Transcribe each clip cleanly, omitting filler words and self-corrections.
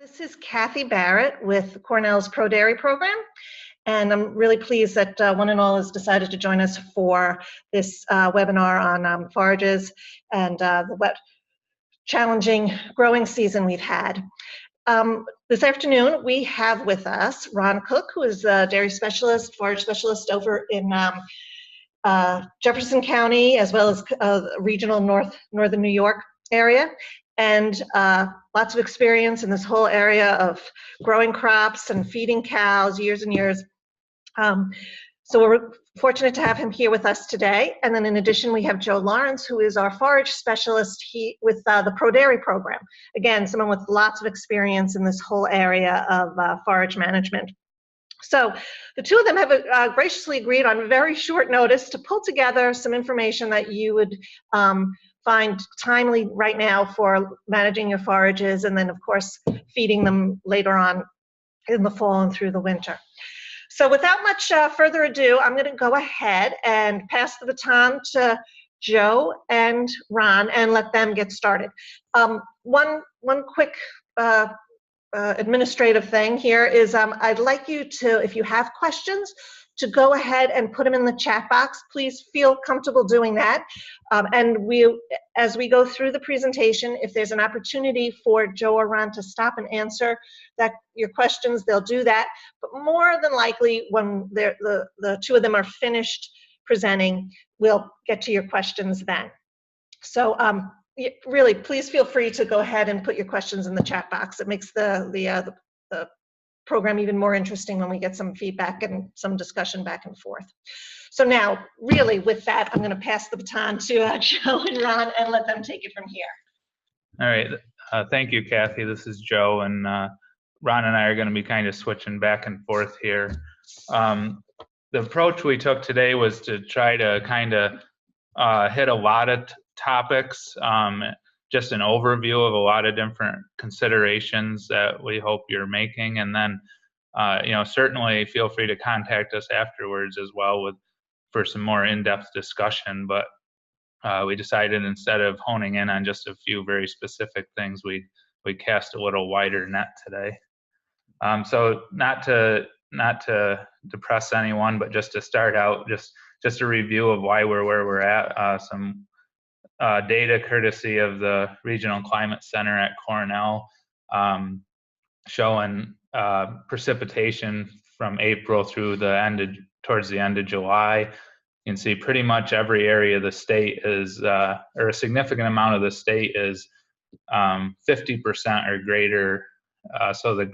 This is Kathy Barrett with Cornell's ProDairy program, and I'm really pleased that one and all has decided to join us for this webinar on forages and the wet, challenging growing season we've had. This afternoon, we have with us Ron Kuck, who is a dairy specialist, forage specialist over in Jefferson County, as well as regional northern New York area, and lots of experience in this whole area of growing crops and feeding cows, years and years. So we're fortunate to have him here with us today. And then in addition, we have Joe Lawrence, who is our forage specialist with the ProDairy program. Again, someone with lots of experience in this whole area of forage management. So the two of them have graciously agreed on very short notice to pull together some information that you would find timely right now for managing your forages, and then of course feeding them later on in the fall and through the winter. So without much further ado, I'm going to go ahead and pass the baton to Joe and Ron and let them get started. One quick administrative thing here is I'd like you to, if you have questions, to go ahead and put them in the chat box. Please feel comfortable doing that. And as we go through the presentation, if there's an opportunity for Joe or Ron to stop and answer your questions, they'll do that. But more than likely, when the two of them are finished presenting, we'll get to your questions then. So really, please feel free to go ahead and put your questions in the chat box. It makes the program even more interesting when we get some feedback and some discussion back and forth. So now, really, with that, I'm going to pass the baton to Joe and Ron and let them take it from here. All right. Thank you, Kathy. This is Joe, and Ron and I are going to be kind of switching back and forth here. The approach we took today was to try to kind of hit a lot of topics, just an overview of a lot of different considerations that we hope you're making, and then certainly feel free to contact us afterwards as well for some more in-depth discussion. But we decided, instead of honing in on just a few very specific things, we cast a little wider net today. So not to depress anyone, but just to start out, just a review of why we're where we're at. Some data courtesy of the Regional Climate Center at Cornell, showing precipitation from April through towards the end of July. You can see pretty much every area of the state is, or a significant amount of the state is 50% or greater. So the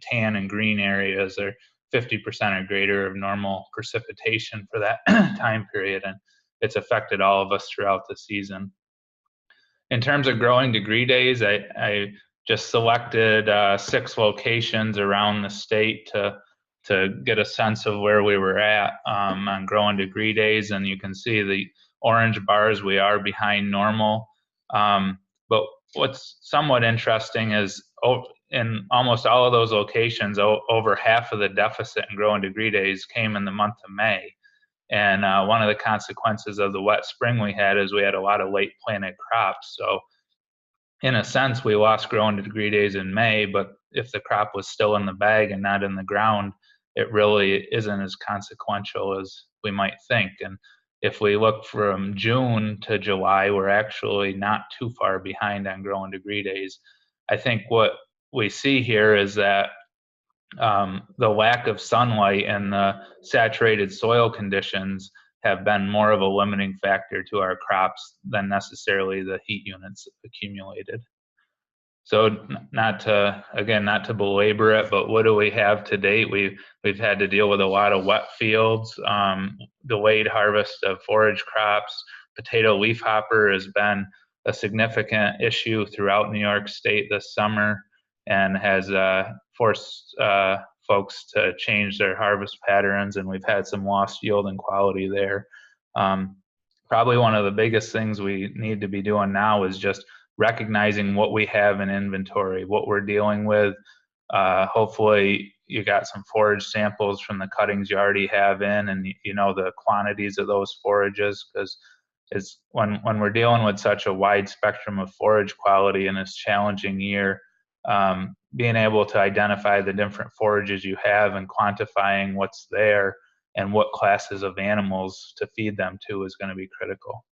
tan and green areas are 50% or greater of normal precipitation for that time period, and it's affected all of us throughout the season. In terms of growing degree days, I just selected 6 locations around the state to get a sense of where we were at on growing degree days, and you can see the orange bars, we are behind normal. But what's somewhat interesting is in almost all of those locations, over half of the deficit in growing degree days came in the month of May. And one of the consequences of the wet spring we had is we had a lot of late planted crops. So in a sense, we lost growing degree days in May, but if the crop was still in the bag and not in the ground, it really isn't as consequential as we might think. And if we look from June to July, we're actually not too far behind on growing degree days. I think what we see here is that the lack of sunlight and the saturated soil conditions have been more of a limiting factor to our crops than necessarily the heat units accumulated. So not to belabor it, but what do we have to date? We've had to deal with a lot of wet fields, delayed harvest of forage crops. Potato leafhopper has been a significant issue throughout New York State this summer, and has forced folks to change their harvest patterns, and we've had some lost yield and quality there. Probably one of the biggest things we need to be doing now is just recognizing what we have in inventory, what we're dealing with. Hopefully you got some forage samples from the cuttings you already have in, and you know the quantities of those forages, because it's when we're dealing with such a wide spectrum of forage quality in this challenging year, being able to identify the different forages you have and quantifying what's there and what classes of animals to feed them to is going to be critical.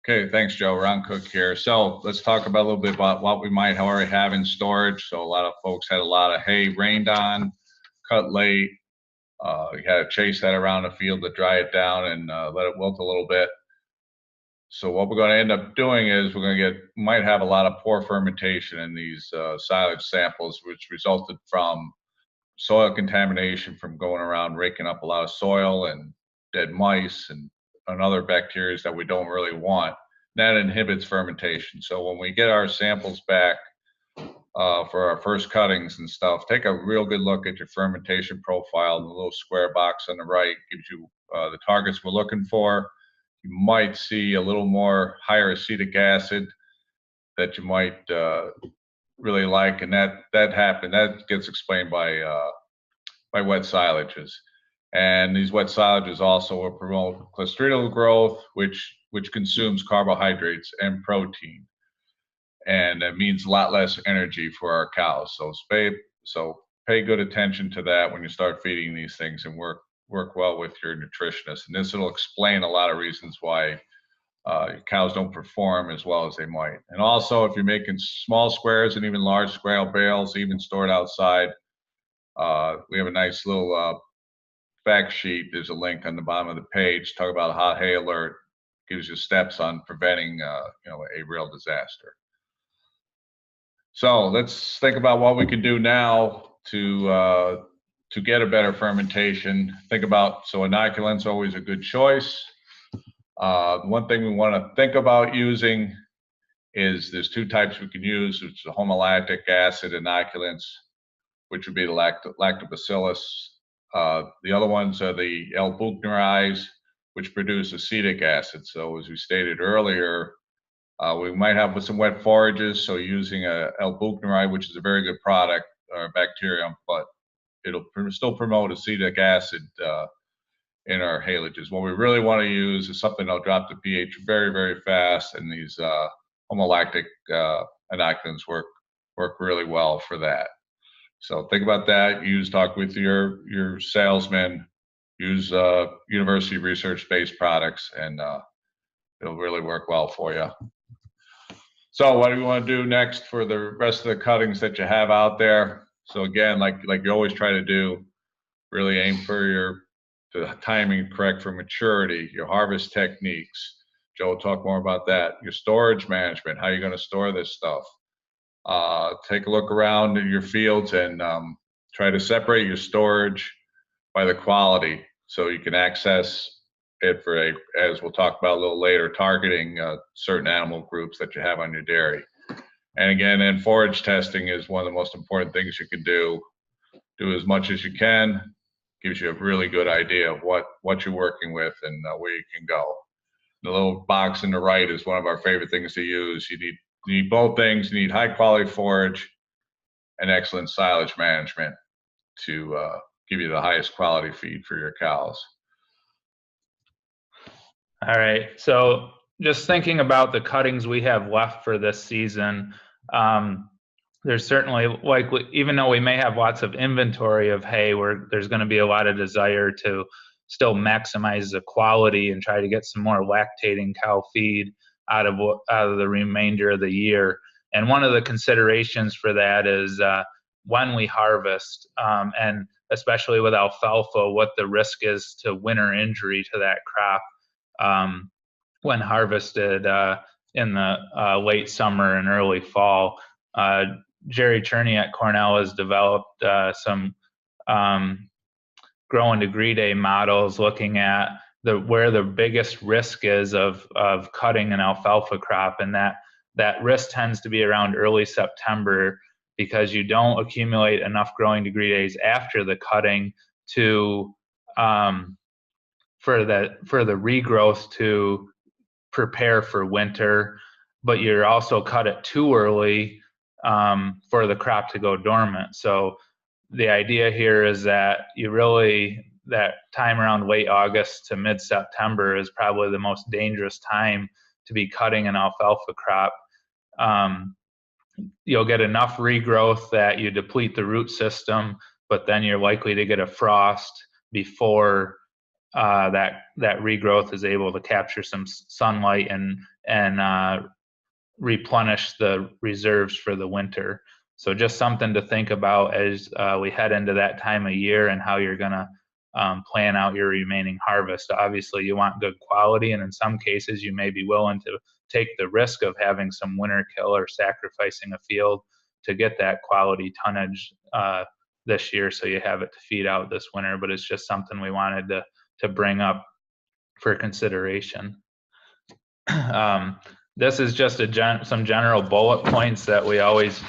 Okay, thanks, Joe. Ron Cook here. So let's talk about a little bit about what we might already have in storage. So a lot of folks had a lot of hay rained on, cut late. You had to chase that around the field to dry it down and let it wilt a little bit. So what we're going to end up doing is we're going to might have a lot of poor fermentation in these silage samples, which resulted from soil contamination from going around raking up a lot of soil and dead mice and other bacteria that we don't really want. That inhibits fermentation. So when we get our samples back for our first cuttings and stuff, take a real good look at your fermentation profile. The little square box on the right gives you the targets we're looking for. You might see a little more higher acetic acid that you might really like, and that gets explained by wet silages. And these wet silages also will promote clostridial growth, which consumes carbohydrates and protein, and that means a lot less energy for our cows. So pay good attention to that when you start feeding these things, and work well with your nutritionist. And this will explain a lot of reasons why your cows don't perform as well as they might. And also, if you're making small squares and even large square bales, even stored outside, we have a nice little fact sheet. There's a link on the bottom of the page. Talk about a hot hay alert. Gives you steps on preventing a real disaster. So let's think about what we can do now to get a better fermentation. Think about, so inoculant's always a good choice. One thing we want to think about using is there's two types we can use. It's the homolactic acid inoculants, which would be the lactobacillus. The other ones are the L-buchnerides, which produce acetic acid. So as we stated earlier, we might have some wet forages, so using a L-buchneri, which is a very good product or bacterium, but it'll still promote acetic acid in our haylages. What we really want to use is something that'll drop the pH very, very fast, and these homolactic inoculants work really well for that. So think about that. Talk with your salesman. Use university research-based products, and it'll really work well for you. So what do we want to do next for the rest of the cuttings that you have out there? So again, like you always try to do, really aim for the timing correct for maturity, your harvest techniques. Joe will talk more about that. Your storage management, how you're going to store this stuff. Take a look around in your fields and try to separate your storage by the quality, so you can access it for as we'll talk about a little later, targeting certain animal groups that you have on your dairy. And again, forage testing is one of the most important things you can do. Do as much as you can. Gives you a really good idea of what you're working with and where you can go. The little box on the right is one of our favorite things to use. You need both things. You need high quality forage and excellent silage management to give you the highest quality feed for your cows. All right, so just thinking about the cuttings we have left for this season, there's certainly, even though we may have lots of inventory of hay, there's going to be a lot of desire to still maximize the quality and try to get some more lactating cow feed out of the remainder of the year. And one of the considerations for that is when we harvest, and especially with alfalfa, what the risk is to winter injury to that crop when harvested in the late summer and early fall. Jerry Cherney at Cornell has developed some grow and degree day models looking at where the biggest risk is of cutting an alfalfa crop, and that risk tends to be around early September, because you don't accumulate enough growing degree days after the cutting to for the regrowth to prepare for winter, but you're also cut it too early for the crop to go dormant. So the idea here is that that time around late August to mid-September is probably the most dangerous time to be cutting an alfalfa crop. you'll get enough regrowth that you deplete the root system, but then you're likely to get a frost before that regrowth is able to capture some sunlight and replenish the reserves for the winter. So just something to think about as we head into that time of year and how you're going to plan out your remaining harvest. Obviously, you want good quality, and in some cases, you may be willing to take the risk of having some winter kill or sacrificing a field to get that quality tonnage this year, so you have it to feed out this winter. But it's just something we wanted to bring up for consideration. This is just some general bullet points that we always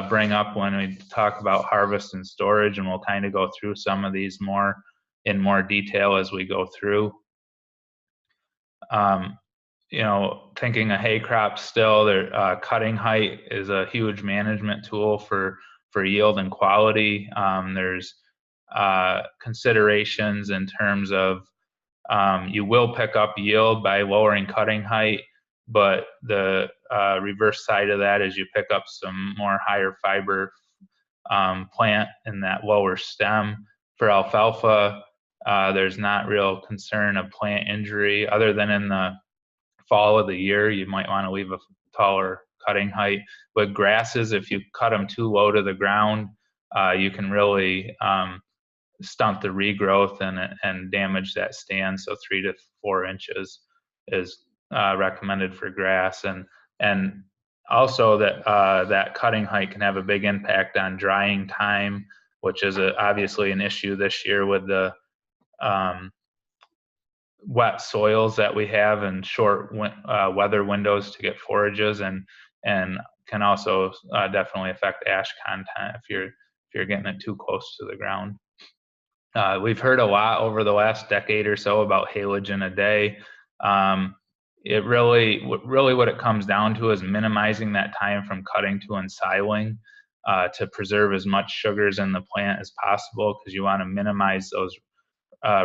bring up when we talk about harvest and storage, and we'll kind of go through some of these in more detail as we go through. You know, thinking of hay crops still, cutting height is a huge management tool for yield and quality. There's considerations in terms of you will pick up yield by lowering cutting height, but the reverse side of that is you pick up some more higher fiber plant in that lower stem. For alfalfa, there's not real concern of plant injury other than in the fall of the year. You might want to leave a taller cutting height. With grasses, if you cut them too low to the ground, you can really stunt the regrowth and damage that stand. So 3 to 4 inches is recommended for grass, and also that cutting height can have a big impact on drying time, which is obviously an issue this year with the wet soils that we have and short weather windows to get forages, and can also definitely affect ash content if you're getting it too close to the ground. We've heard a lot over the last decade or so about haylage in a day. It really what it comes down to is minimizing that time from cutting to ensiling to preserve as much sugars in the plant as possible, because you want to minimize those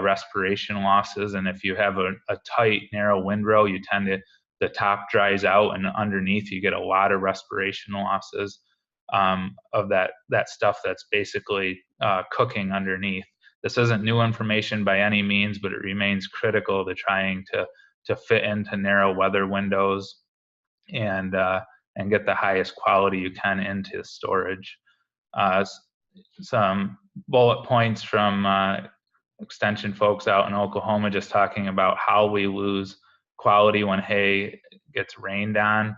respiration losses. And if you have a tight, narrow windrow, you tend to, the top dries out, and underneath you get a lot of respiration losses of that stuff that's basically cooking underneath. This isn't new information by any means, but it remains critical to trying to fit into narrow weather windows and get the highest quality you can into storage. Some bullet points from extension folks out in Oklahoma just talking about how we lose quality when hay gets rained on.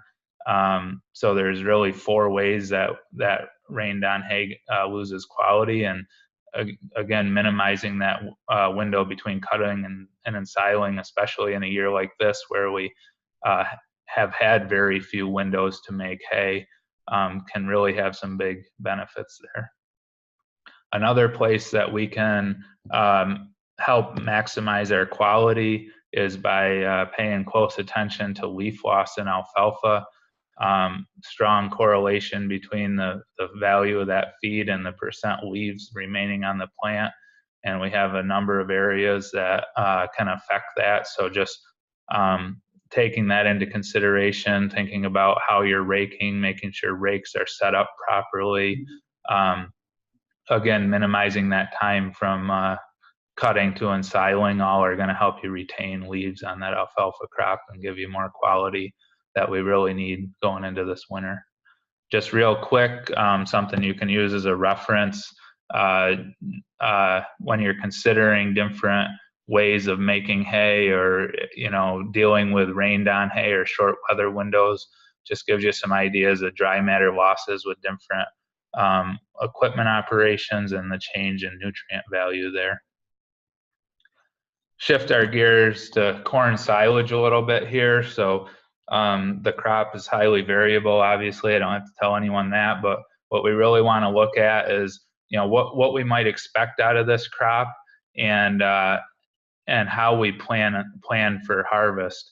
So there's really 4 ways that rained on hay loses quality, and again, minimizing that window between cutting and ensiling, especially in a year like this where we have had very few windows to make hay, can really have some big benefits there. Another place that we can help maximize our quality is by paying close attention to leaf loss in alfalfa. Strong correlation between the value of that feed and the percent leaves remaining on the plant. And we have a number of areas that can affect that. So just taking that into consideration, thinking about how you're raking, making sure rakes are set up properly. Again, minimizing that time from cutting to ensiling, all are going to help you retain leaves on that alfalfa crop and give you more quality that we really need going into this winter. Just real quick, something you can use as a reference when you're considering different ways of making hay, or dealing with rained on hay or short weather windows. Just gives you some ideas of dry matter losses with different equipment operations and the change in nutrient value there. Shift our gears to corn silage a little bit here. So the crop is highly variable, obviously. I don't have to tell anyone that, but what we really want to look at is what we might expect out of this crop, and how we plan for harvest.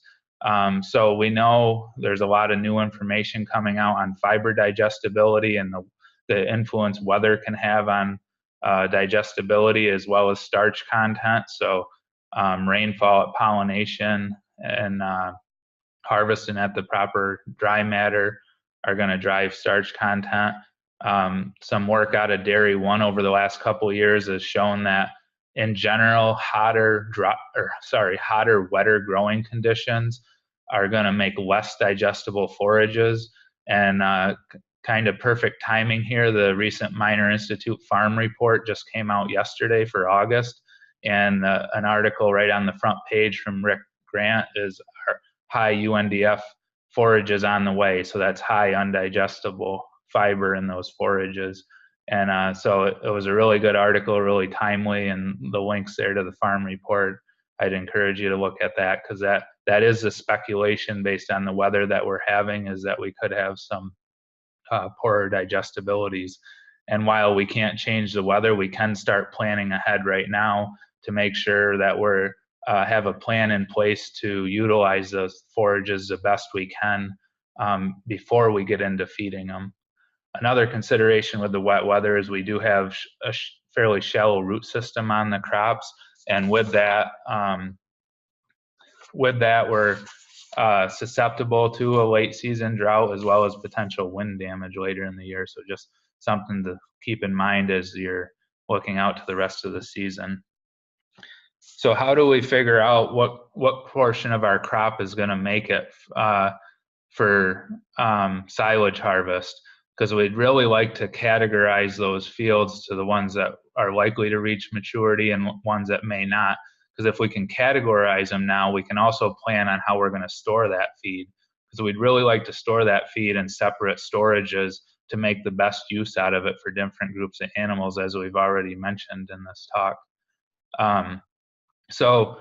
So we know there's a lot of new information coming out on fiber digestibility and the influence weather can have on digestibility, as well as starch content. So rainfall at pollination and harvesting at the proper dry matter are going to drive starch content. Some work out of Dairy 1 over the last couple of years has shown that in general, hotter, wetter growing conditions are going to make less digestible forages. And kind of perfect timing here, the recent Minor Institute Farm Report just came out yesterday for August, and an article right on the front page from Rick Grant is our high UNDF forages on the way. So that's high undigestible fiber in those forages. And so it was a really good article, really timely, and the links there to the farm report, I'd encourage you to look at that, because that is the speculation based on the weather that we're having, is that we could have some poorer digestibilities. And while we can't change the weather, we can start planning ahead right now to make sure that we're have a plan in place to utilize those forages the best we can before we get into feeding them. Another consideration with the wet weather is we do have a fairly shallow root system on the crops, and with that we're susceptible to a late season drought as well as potential wind damage later in the year. So just something to keep in mind as you're looking out to the rest of the season. So how do we figure out what portion of our crop is going to make it for silage harvest? Because we'd really like to categorize those fields to the ones that are likely to reach maturity and ones that may not. Because if we can categorize them now, we can also plan on how we're going to store that feed. Because we'd really like to store that feed in separate storages to make the best use out of it for different groups of animals, as we've already mentioned in this talk. So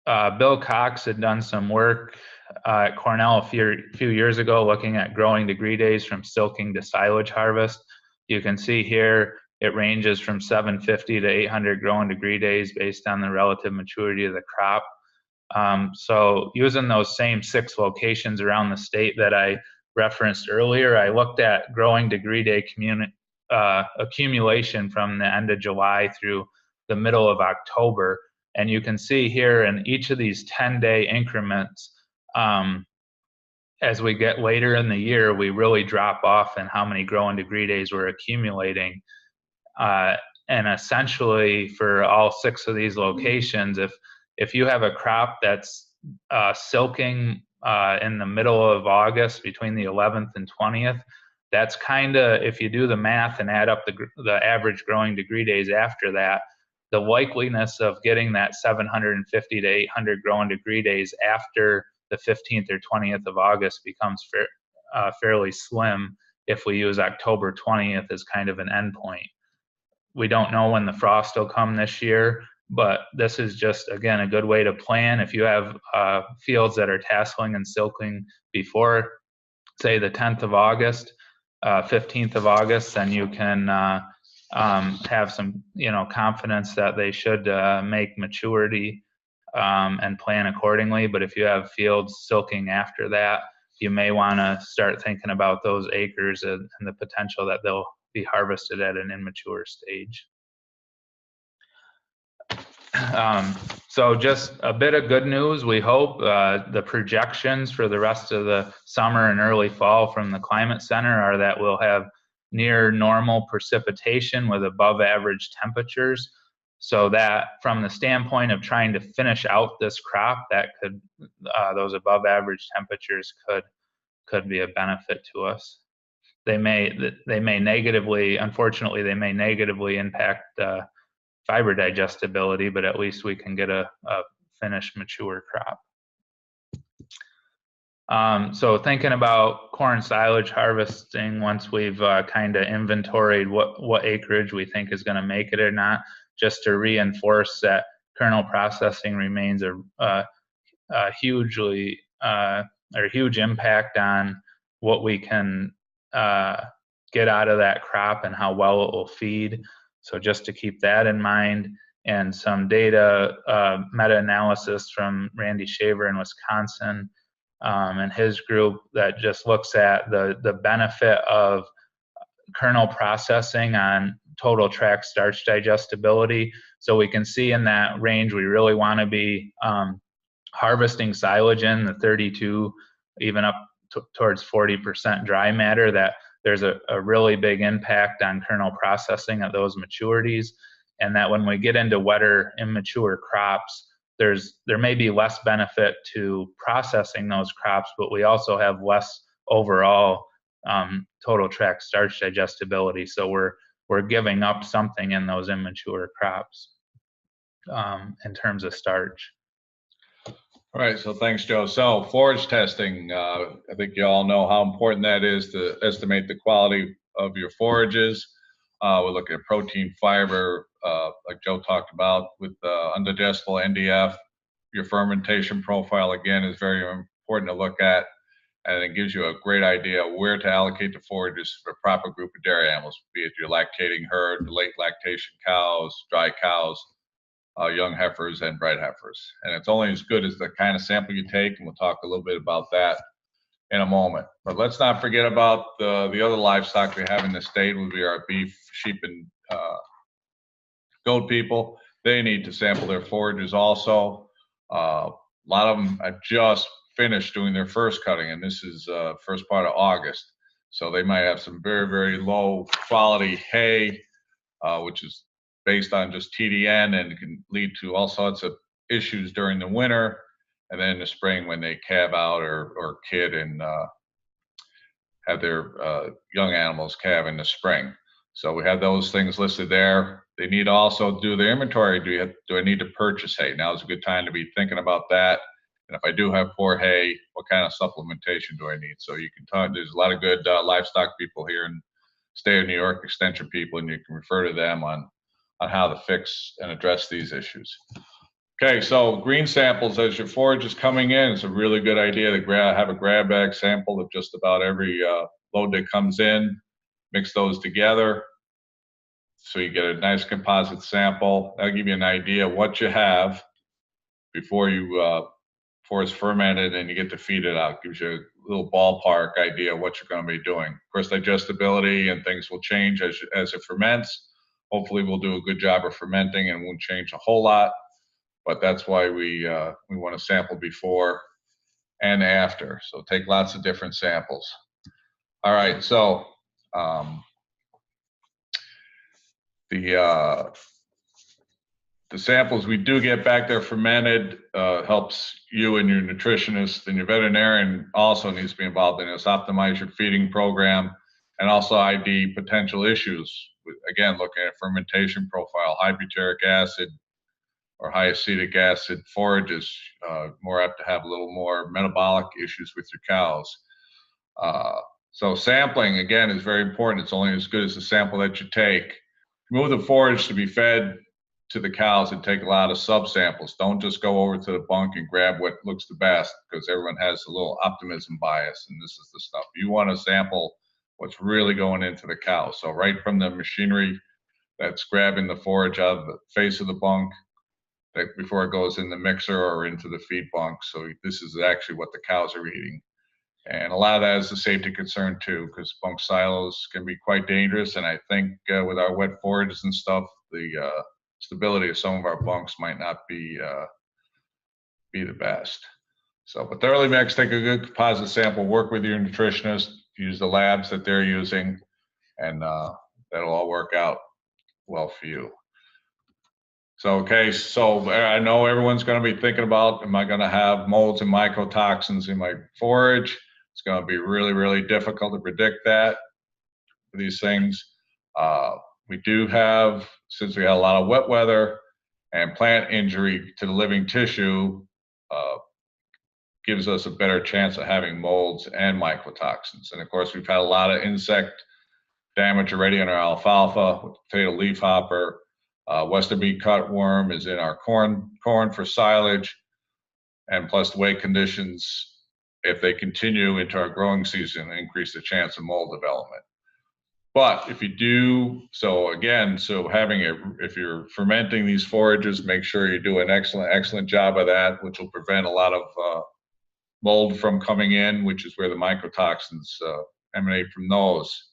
Bill Cox had done some work at Cornell a few years ago looking at growing degree days from silking to silage harvest. You can see here it ranges from 750 to 800 growing degree days based on the relative maturity of the crop. So using those same 6 locations around the state that I referenced earlier, I looked at growing degree day accumulation from the end of July through the middle of October. And you can see here in each of these 10-day increments, as we get later in the year, we really drop off in how many growing degree days we're accumulating. And essentially for all 6 of these locations, if you have a crop that's silking in the middle of August between the 11th and 20th, that's kind of, if you do the math and add up the average growing degree days after that, the likeliness of getting that 750 to 800 growing degree days after the 15th or 20th of August becomes fairly slim if we use October 20th as kind of an endpoint. We don't know when the frost will come this year, but this is just, again, a good way to plan. If you have fields that are tasseling and silking before, say, the 10th of August, 15th of August, then you can have some, confidence that they should make maturity and plan accordingly. But if you have fields silking after that, you may want to start thinking about those acres and the potential that they'll be harvested at an immature stage. So just a bit of good news, we hope. The projections for the rest of the summer and early fall from the Climate Center are that we'll have near normal precipitation with above average temperatures. So that from the standpoint of trying to finish out this crop, that could those above average temperatures could be a benefit to us. They may negatively, unfortunately, they may negatively impact fiber digestibility, but at least we can get a finished mature crop. So thinking about corn silage harvesting, once we've kind of inventoried what acreage we think is going to make it or not, just to reinforce that kernel processing remains a huge impact on what we can get out of that crop and how well it will feed. So just to keep that in mind, and some data meta-analysis from Randy Shaver in Wisconsin and his group that just looks at the benefit of kernel processing on total track starch digestibility. So we can see in that range we really want to be harvesting silage in the 32, even up towards 40% dry matter, that there's a really big impact on kernel processing at those maturities, and that when we get into wetter, immature crops, there may be less benefit to processing those crops, but we also have less overall total tract starch digestibility. So we're giving up something in those immature crops in terms of starch. All right, so thanks, Joe. So forage testing, I think you all know how important that is to estimate the quality of your forages. We look at protein, fiber, like Joe talked about with undigestible NDF. Your fermentation profile, again, is very important to look at, and it gives you a great idea where to allocate the forages for a proper group of dairy animals, be it your lactating herd, late lactation cows, dry cows, young heifers, and bred heifers. And it's only as good as the kind of sample you take, and we'll talk a little bit about that in a moment. But let's not forget about the other livestock we have in the state, would be our beef, sheep, and goat people. They need to sample their forages also. A lot of them have just finished doing their first cutting, and this is first part of August. So they might have some very, very low quality hay, which is based on just TDN, and it can lead to all sorts of issues during the winter, and then in the spring when they calve out or kid and have their young animals calve in the spring. So we have those things listed there. They need to also do their inventory. Do I need to purchase hay? Now is a good time to be thinking about that. And if I do have poor hay, what kind of supplementation do I need? So you can talk, there's a lot of good livestock people here in the state of New York, extension people, and you can refer to them on how to fix and address these issues. Okay, so green samples as your forage is coming in, it's a really good idea to have a grab bag sample of just about every load that comes in, mix those together so you get a nice composite sample. That'll give you an idea of what you have before it's fermented and you get to feed it out. Gives you a little ballpark idea of what you're going to be doing. Of course, digestibility and things will change as it ferments. Hopefully we'll do a good job of fermenting and won't change a whole lot, but that's why we want to sample before and after. So take lots of different samples. All right, so the samples we do get back there fermented helps you and your nutritionist, and your veterinarian also needs to be involved in this. Optimize your feeding program and also ID potential issues. Again, looking at fermentation profile, high butyric acid or high acetic acid forages, more apt to have a little more metabolic issues with your cows. So sampling, again, is very important. It's only as good as the sample that you take. Move the forage to be fed to the cows and take a lot of subsamples. Don't just go over to the bunk and grab what looks the best, because everyone has a little optimism bias, and this is the stuff. You want to sample what's really going into the cow. So right from the machinery that's grabbing the forage out of the face of the bunk, before it goes in the mixer or into the feed bunk. So this is actually what the cows are eating. And a lot of that is a safety concern too, because bunk silos can be quite dangerous. And I think with our wet forages and stuff, the stability of some of our bunks might not be the best. So, but thoroughly mix, take a good composite sample, work with your nutritionist, use the labs that they're using, and that'll all work out well for you. So, okay, so I know everyone's going to be thinking about, am I going to have molds and mycotoxins in my forage? It's going to be really, really difficult to predict that for these things. We do have, since we had a lot of wet weather and plant injury to the living tissue, gives us a better chance of having molds and mycotoxins. And of course, we've had a lot of insect damage already in our alfalfa with fatal leafhopper. Western beet cutworm is in our corn for silage, and plus the weight conditions, if they continue into our growing season, increase the chance of mold development. But if you do, so again, if you're fermenting these forages, make sure you do an excellent job of that, which will prevent a lot of mold from coming in, which is where the mycotoxins emanate from those.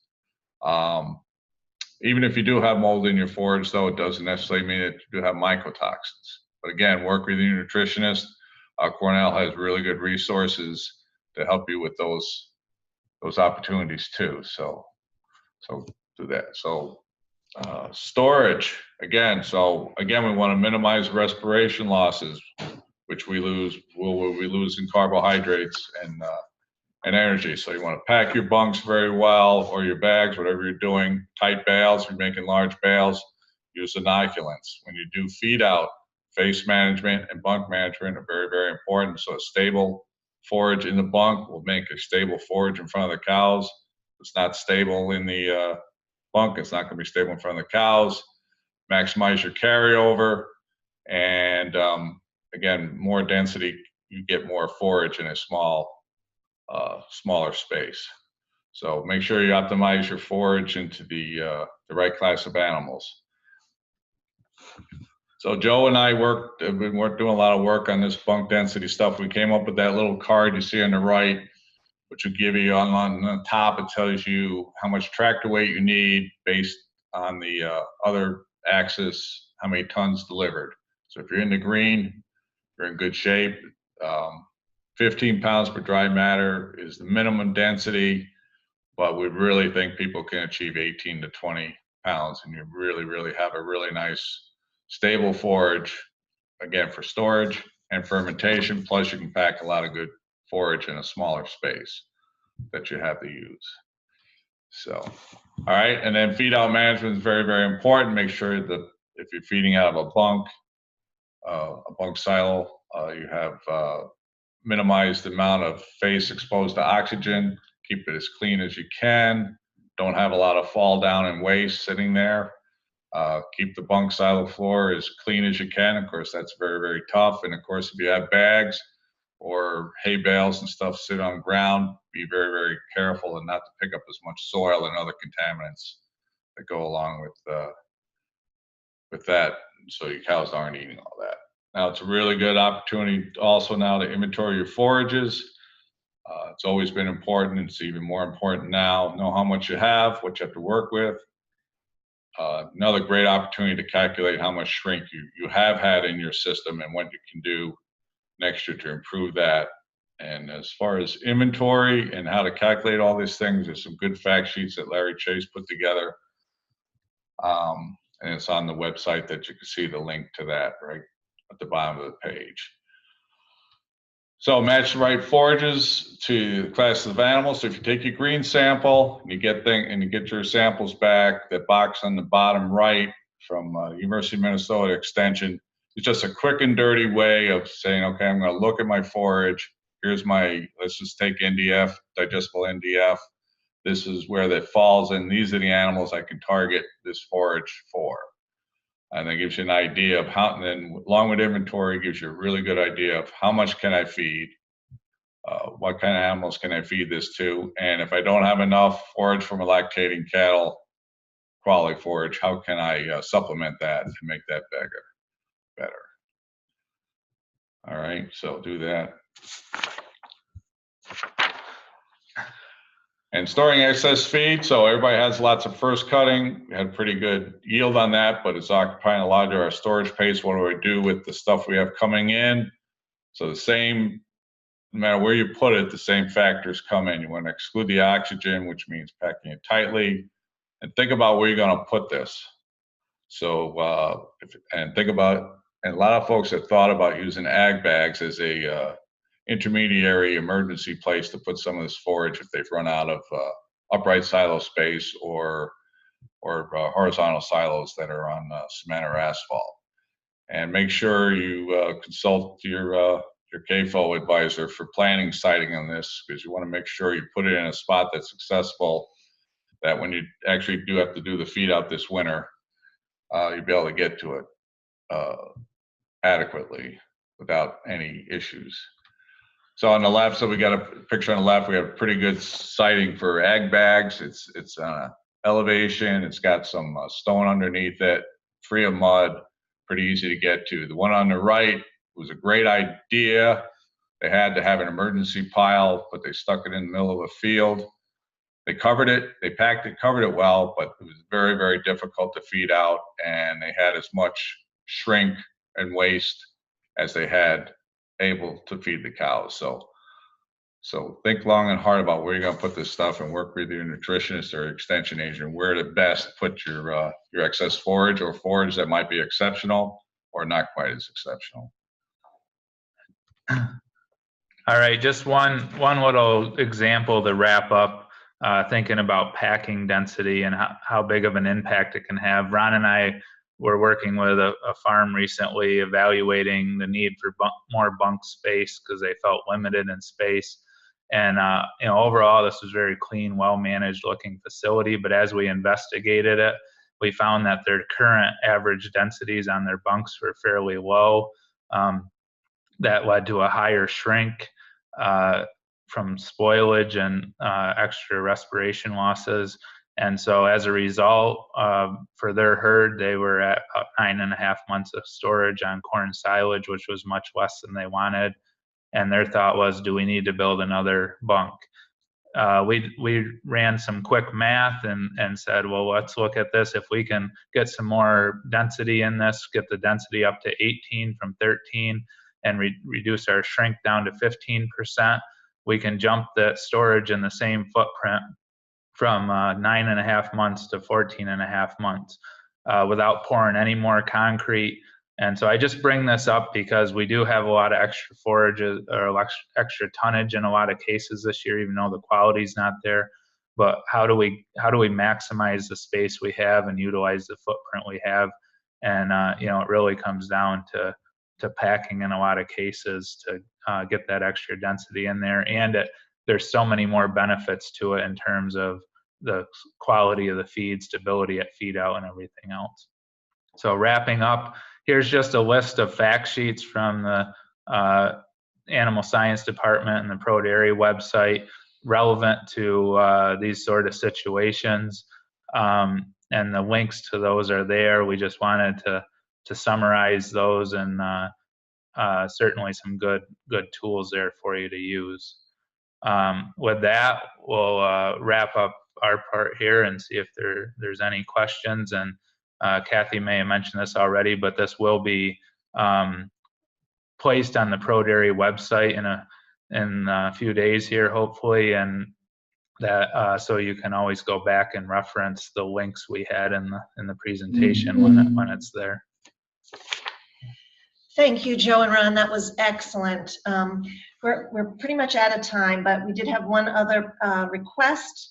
Even if you do have mold in your forage, though, it doesn't necessarily mean that you do have mycotoxins. But again, work with your nutritionist. Cornell has really good resources to help you with those those opportunities too. So do that. So storage again. So again, we want to minimize respiration losses, which we lose in carbohydrates and energy. So you want to pack your bunks very well, or your bags, whatever you're doing. Tight bales. If you're making large bales, use inoculants. When you do feed out, face management and bunk management are very, very important. So a stable forage in the bunk will make a stable forage in front of the cows. If it's not stable in the bunk, it's not going to be stable in front of the cows. Maximize your carryover, and again, more density, you get more forage in a smaller space. So make sure you optimize your forage into the right class of animals. So Joe and I have been doing a lot of work on this bunk density stuff. We came up with that little card you see on the right, which will give you on the top, it tells you how much tractor weight you need based on the other axis, how many tons delivered. So if you're in the green, you're in good shape. 15 pounds per dry matter is the minimum density, but we really think people can achieve 18 to 20 pounds, and you really, really have a really nice stable forage, again, for storage and fermentation. Plus you can pack a lot of good forage in a smaller space that you have to use. So, all right, and then feed out management is very, very important. Make sure that if you're feeding out of a bunk silo, you have minimized the amount of face exposed to oxygen. Keep it as clean as you can. Don't have a lot of fall down and waste sitting there. Keep the bunk silo floor as clean as you can. Of course, that's very, very tough. And of course, if you have bags or hay bales and stuff sit on the ground, be very, very careful and not to pick up as much soil and other contaminants that go along with that, so your cows aren't eating all that. Now, it's a really good opportunity also now to inventory your forages. It's always been important. It's even more important now. Know how much you have, what you have to work with. Another great opportunity to calculate how much shrink you have had in your system and what you can do next year to improve that. And as far as inventory and how to calculate all these things, there's some good fact sheets that Larry Chase put together. And it's on the website that you can see the link to that right at the bottom of the page. So match the right forages to the classes of animals. So if you take your green sample and you get your samples back, that box on the bottom right from University of Minnesota Extension, it's just a quick and dirty way of saying, okay, I'm going to look at my forage. Here's my, let's just take NDF, digestible NDF. This is where that falls in. These are the animals I can target this forage for. And that gives you an idea of how, and then along with inventory, gives you a really good idea of how much can I feed, what kind of animals can I feed this to, and if I don't have enough forage from a lactating cattle, quality forage, how can I supplement that and make that better. All right, so do that. And storing excess feed, so everybody has lots of first cutting. We had pretty good yield on that, but it's occupying a lot of our storage space. What do I do with the stuff we have coming in? So the same, no matter where you put it, the same factors come in. You want to exclude the oxygen, which means packing it tightly, and think about where you're going to put this. So, think about, and a lot of folks have thought about using ag bags as a intermediary emergency place to put some of this forage if they've run out of upright silo space or horizontal silos that are on cement or asphalt. And make sure you consult your CAFO advisor for planning siting on this, because you want to make sure you put it in a spot that's accessible, that when you actually do have to do the feed out this winter, you'll be able to get to it adequately without any issues. So on the left, so we got a picture on the left, we have pretty good siting for ag bags. It's elevation, it's got some stone underneath it, free of mud, pretty easy to get to. The one on the right was a great idea. They had to have an emergency pile, but they stuck it in the middle of a field. They covered it, they packed it, covered it well, but it was very, very difficult to feed out, and they had as much shrink and waste as they had able to feed the cows. So So think long and hard about where you're going to put this stuff, and work with your nutritionist or extension agent where to best put your excess forage, or forage that might be exceptional or not quite as exceptional. All right, just one little example to wrap up, thinking about packing density and how big of an impact it can have. Ron and I were working with a farm recently, evaluating the need for more bunk space because they felt limited in space. And you know, overall, this was very clean, well-managed looking facility. But as we investigated it, we found that their current average densities on their bunks were fairly low. That led to a higher shrink from spoilage and extra respiration losses. And so as a result, for their herd, they were at about 9.5 months of storage on corn silage, which was much less than they wanted. And their thought was, do we need to build another bunk? We ran some quick math and said, well, let's look at this. If we can get some more density in this, get the density up to 18 from 13, and reduce our shrink down to 15%, we can jump the storage in the same footprint from 9.5 months to 14.5 months without pouring any more concrete. And so I just bring this up because we do have a lot of extra forages or extra tonnage in a lot of cases this year, even though the quality's not there. But how do we maximize the space we have and utilize the footprint we have? And you know, it really comes down to packing in a lot of cases to get that extra density in there. And there's so many more benefits to it in terms of the quality of the feed, stability at feed out, and everything else. So wrapping up, here's just a list of fact sheets from the Animal Science Department and the ProDairy website relevant to these sort of situations. And the links to those are there. We just wanted to summarize those, and certainly some good tools there for you to use. With that, we'll wrap up our part here and see if there's any questions. And Kathy may have mentioned this already, but this will be placed on the ProDairy website in a few days here, hopefully, and that so you can always go back and reference the links we had in the presentation when it's there. Thank you, Joe and Ron. That was excellent. We're pretty much out of time, but we did have one other request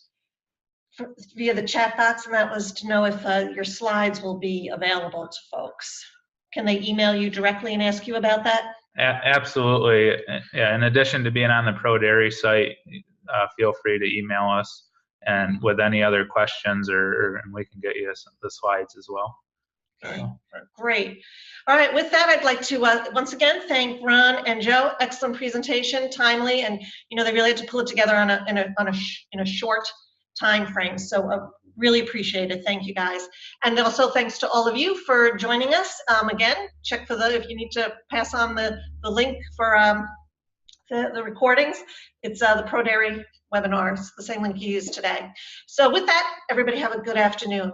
via the chat box, and that was to know if your slides will be available to folks. Can they email you directly and ask you about that? Absolutely. Yeah, in addition to being on the ProDairy site, feel free to email us and with any other questions, and we can get you the slides as well. Okay. Great. All right, with that, I'd like to once again thank Ron and Joe. Excellent presentation, timely, and you know, they really had to pull it together in a short time frame. So really appreciate it. Thank you guys. And also thanks to all of you for joining us. Again, check for if you need to pass on the link for the recordings. It's the ProDairy webinars, the same link you used today. So with that, everybody have a good afternoon.